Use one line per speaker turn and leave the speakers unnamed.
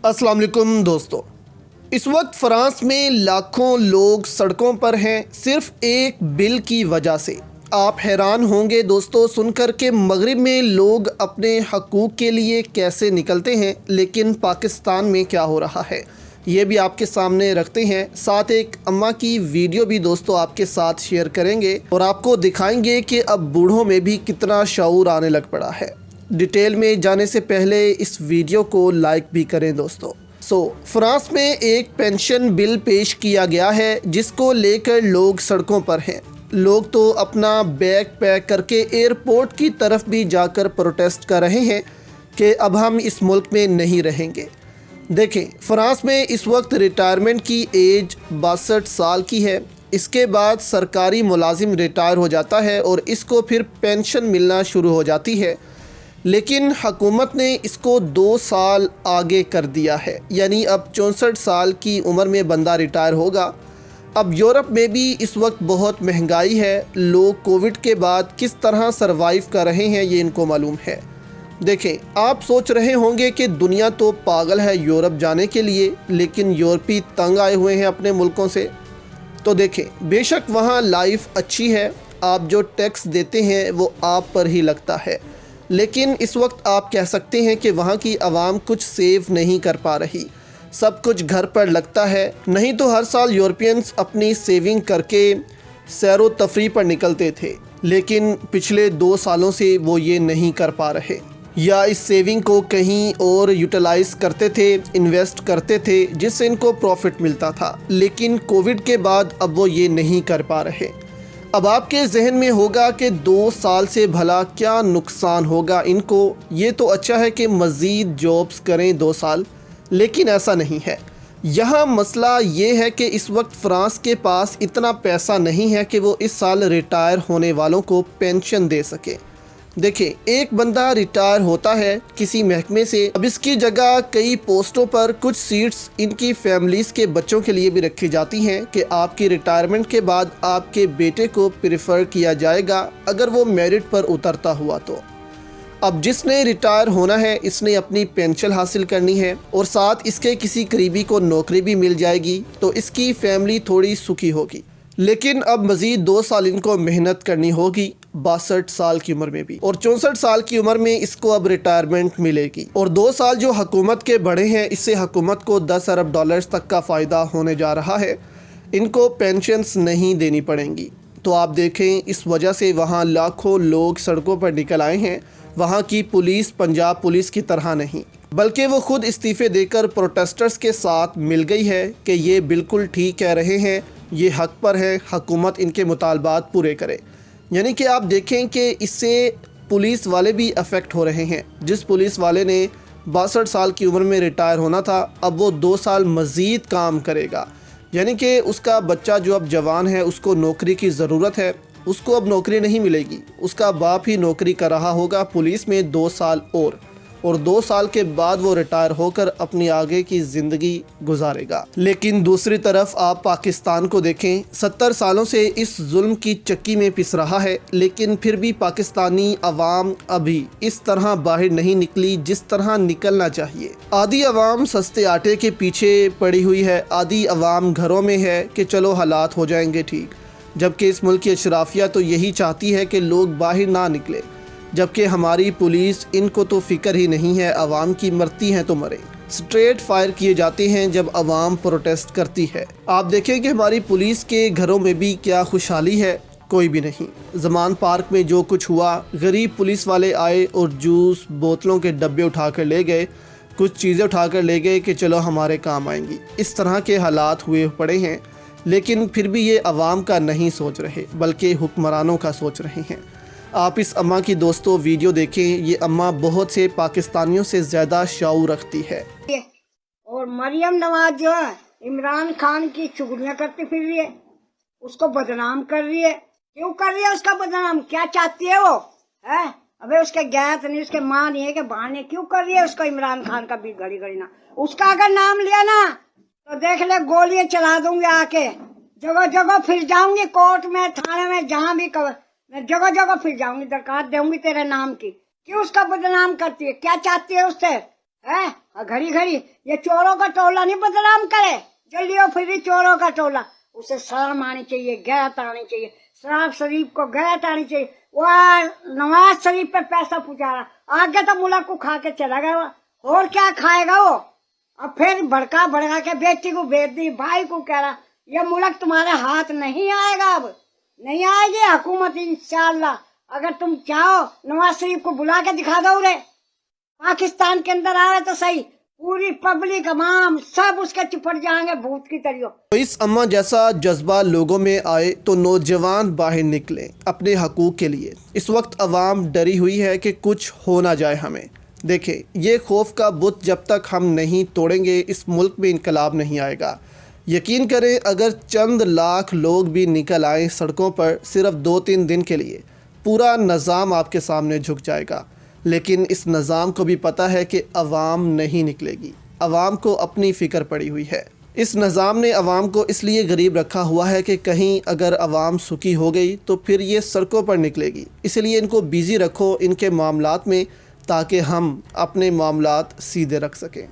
अस्सलाम वालेकुम दोस्तों। इस वक्त फ्रांस में लाखों लोग सड़कों पर हैं सिर्फ एक बिल की वजह से। आप हैरान होंगे दोस्तों सुनकर के मगरिब में लोग अपने हकूक़ के लिए कैसे निकलते हैं, लेकिन पाकिस्तान में क्या हो रहा है ये भी आपके सामने रखते हैं। साथ एक अम्मा की वीडियो भी दोस्तों आपके साथ शेयर करेंगे और आपको दिखाएंगे कि अब बूढ़ों में भी कितना शऊर आने लग पड़ा है। डिटेल में जाने से पहले इस वीडियो को लाइक भी करें दोस्तों। फ्रांस में एक पेंशन बिल पेश किया गया है जिसको लेकर लोग सड़कों पर हैं। लोग तो अपना बैग पैक करके एयरपोर्ट की तरफ भी जाकर प्रोटेस्ट कर रहे हैं कि अब हम इस मुल्क में नहीं रहेंगे। देखें, फ्रांस में इस वक्त रिटायरमेंट की एज 62 साल की है। इसके बाद सरकारी मुलाजिम रिटायर हो जाता है और इसको फिर पेंशन मिलना शुरू हो जाती है, लेकिन हुकूमत ने इसको 2 साल आगे कर दिया है, यानी अब 64 साल की उम्र में बंदा रिटायर होगा। अब यूरोप में भी इस वक्त बहुत महंगाई है। लोग कोविड के बाद किस तरह सरवाइव कर रहे हैं ये इनको मालूम है। देखें, आप सोच रहे होंगे कि दुनिया तो पागल है यूरोप जाने के लिए, लेकिन यूरोपी तंग आए हुए हैं अपने मुल्कों से। तो देखें, बेशक वहाँ लाइफ अच्छी है, आप जो टैक्स देते हैं वो आप पर ही लगता है, लेकिन इस वक्त आप कह सकते हैं कि वहाँ की आवाम कुछ सेव नहीं कर पा रही, सब कुछ घर पर लगता है। नहीं तो हर साल यूरोपियंस अपनी सेविंग करके सैरो तफरी पर निकलते थे, लेकिन पिछले 2 सालों से वो ये नहीं कर पा रहे, या इस सेविंग को कहीं और यूटिलाइज़ करते थे, इन्वेस्ट करते थे जिससे इनको प्रॉफिट मिलता था, लेकिन कोविड के बाद अब वो ये नहीं कर पा रहे। अब आपके जहन में होगा कि 2 साल से भला क्या नुकसान होगा इनको, ये तो अच्छा है कि मज़ीद जॉब्स करें 2 साल, लेकिन ऐसा नहीं है। यहाँ मसला ये है कि इस वक्त फ्रांस के पास इतना पैसा नहीं है कि वो इस साल रिटायर होने वालों को पेंशन दे सके। देखिए, एक बंदा रिटायर होता है किसी महकमे से, अब इसकी जगह कई पोस्टों पर कुछ सीट्स इनकी फैमिलीज़ के बच्चों के लिए भी रखी जाती हैं कि आपकी रिटायरमेंट के बाद आपके बेटे को प्रेफर किया जाएगा अगर वो मेरिट पर उतरता हुआ तो। अब जिसने रिटायर होना है इसने अपनी पेंशन हासिल करनी है और साथ इसके किसी करीबी को नौकरी भी मिल जाएगी, तो इसकी फैमिली थोड़ी सुखी होगी। लेकिन अब मज़ीद 2 साल इनको मेहनत करनी होगी 62 साल की उम्र में भी, और 64 साल की उम्र में इसको अब रिटायरमेंट मिलेगी। और 2 साल जो हुकूमत के बढ़े हैं, इससे हुकूमत को 10 अरब डॉलर्स तक का फ़ायदा होने जा रहा है। इनको पेंशन्स नहीं देनी पड़ेंगी। तो आप देखें, इस वजह से वहाँ लाखों लोग सड़कों पर निकल आए हैं। वहाँ की पुलिस पंजाब पुलिस की तरह नहीं, बल्कि वो खुद इस्तीफ़े देकर प्रोटेस्टर्स के साथ मिल गई है कि ये बिल्कुल ठीक कह रहे हैं, ये हक पर है, हुकूमत इनके मुतालबात पूरे करे। यानी कि आप देखें कि इससे पुलिस वाले भी अफेक्ट हो रहे हैं। जिस पुलिस वाले ने 62 साल की उम्र में रिटायर होना था, अब वो 2 साल मज़ीद काम करेगा। यानी कि उसका बच्चा जो अब जवान है उसको नौकरी की ज़रूरत है, उसको अब नौकरी नहीं मिलेगी, उसका बाप ही नौकरी कर रहा होगा पुलिस में 2 साल और 2 साल के बाद वो रिटायर होकर अपनी आगे की ज़िंदगी गुजारेगा। लेकिन दूसरी तरफ आप पाकिस्तान को देखें, 70 सालों से इस जुल्म की चक्की में पिस रहा है, लेकिन फिर भी पाकिस्तानी अवाम अभी इस तरह बाहर नहीं निकली जिस तरह निकलना चाहिए। आधी अवाम सस्ते आटे के पीछे पड़ी हुई है, आधी अवाम घरों में है कि चलो हालात हो जाएंगे ठीक, जबकि इस मुल्क की अशराफिया तो यही चाहती है कि लोग बाहर ना निकले, जबकि हमारी पुलिस इनको तो फ़िक्र ही नहीं है, अवाम की मरती हैं तो मरे। स्ट्रेट फायर किए जाते हैं जब अवाम प्रोटेस्ट करती है। आप देखें कि हमारी पुलिस के घरों में भी क्या खुशहाली है, कोई भी नहीं। ज़मान पार्क में जो कुछ हुआ, गरीब पुलिस वाले आए और जूस बोतलों के डब्बे उठा कर ले गए, कुछ चीज़ें उठा कर ले गए कि चलो हमारे काम आएंगी। इस तरह के हालात हुए पड़े हैं, लेकिन फिर भी ये अवाम का नहीं सोच रहे बल्कि हुक्मरानों का सोच रहे हैं। आप इस अम्मा की दोस्तों वीडियो देखें, ये अम्मा बहुत से पाकिस्तानियों से ज़्यादा शऊर रखती है।
और मरियम नवाज जो है इमरान खान की चुगलियां करती फिर रही है, उसको बदनाम कर रही है। क्यों कर रही है उसका बदनाम, क्या चाहती है वो है? अबे उसके गैत नहीं, उसके माँ नहीं है कि बाहर नहीं, क्यों कर रही है उसको इमरान खान का भी घड़ी घड़ी ना। उसका अगर नाम लिया ना तो देख ले गोलियां चला दूंगी, आके जगह जगह फिर जाऊंगी, कोर्ट में थाने में जहाँ भी मैं जगह जगह फिर जाऊंगी, दरखास्त दूंगी तेरे नाम की। क्यों उसका बदनाम करती है, क्या चाहती है उससे है? घड़ी घड़ी ये चोरों का टोला नहीं बदनाम करे, जल्दियों फिर चोरों का टोला। उसे शर्म आनी चाहिए, गैरत आनी चाहिए, शराब शरीफ को गैरत आनी चाहिए। वो नवाज शरीफ पे पैसा पुजा रहा, आगे तो मुल्क को खा के चला गया वो, और क्या खाएगा वो? अब फिर भड़का भड़का के बेटी को भेज दी, भाई को कह रहा ये मुल्क तुम्हारे हाथ नहीं आएगा, अब नहीं आएगी हुकूमत इंशाअल्लाह। अगर तुम चाहो नवाज शरीफ को बुला के दिखा दो रे, पाकिस्तान के अंदर आ रहे तो सही, पूरी पब्लिक अवाम सब उसके चिपट जाएंगे भूत की तरह।
तो इस अम्मा जैसा जज्बा लोगों में आए तो नौजवान बाहर निकलें अपने हकूक़ के लिए। इस वक्त अवाम डरी हुई है कि कुछ हो ना जाए हमें। देखें, ये खौफ का बुत जब तक हम नहीं तोड़ेंगे इस मुल्क में इनकलाब नहीं आएगा। यकीन करें, अगर चंद लाख लोग भी निकल आए सड़कों पर सिर्फ 2-3 दिन के लिए, पूरा निज़ाम आपके सामने झुक जाएगा। लेकिन इस निज़ाम को भी पता है कि अवाम नहीं निकलेगी, अवाम को अपनी फ़िक्र पड़ी हुई है। इस निज़ाम ने अवाम को इसलिए गरीब रखा हुआ है कि कहीं अगर अवाम सुखी हो गई तो फिर ये सड़कों पर निकलेगी। इसलिए इनको बिज़ी रखो इनके मामलात में, ताकि हम अपने मामलात सीधे रख सकें।